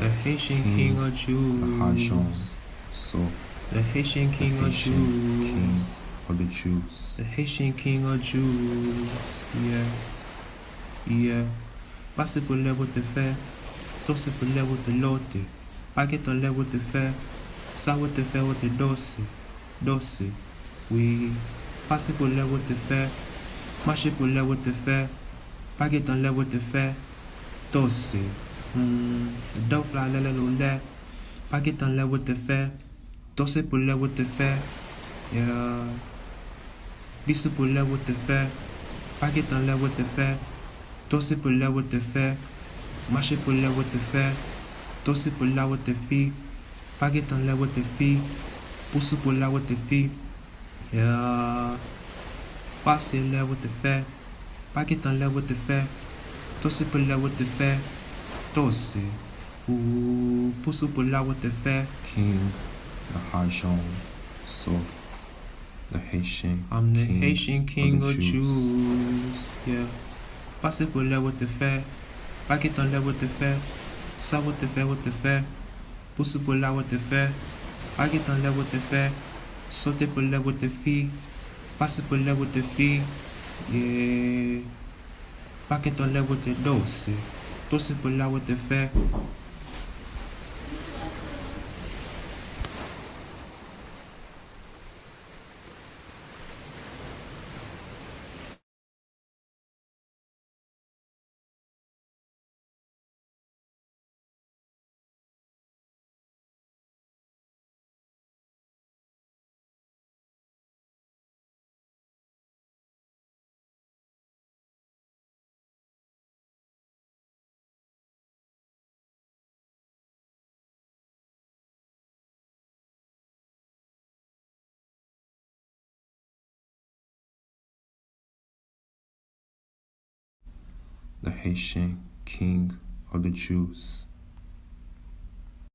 The Haitian king of Jews. The Haitian. So The Haitian king of Jews. Of the Jews. The Haitian king of Jews. Yeah. Yeah. Passe pour les routes de fer. Tosse pour les routes de l'autre. Paquet en les routes de fer. Ça route de fer route doce. Doce. Oui. Passe pour les routes de fer. Marcher pour les routes de fer. Paquet en les routes de fer. Tosse. Dof la la la la. Paquet en les routes de fer. Tosse pour les routes de fer. Yeah. Bis pour les routes de fer. Paquet en les routes de fer. Tosse pour les routes de fer. Marcher pour les routes de fer. Tosse pour la route de fille. Paquet en les routes de fille. Pousse pour la route de fille. Yeah. Passer les routes de fer. Paquet en les routes de fer. Tosse pour la route de fer. Tosse. Ou pousse pour la route de fer. King, the Haitian. So the Haitian. I'm the Haitian king of Jews. Yeah. Passer pour les routes de fer. Paquet en les routes de fer. Ça route de fer, route de fer. Pousse pour la route de fer. Paquet en les routes de fer. Sauter pour les routes de filles. Passer pour les routes de filles. Yeah. Paquet en les routes de douce. Tosse pour la route de fer. The Haitian king of the Jews.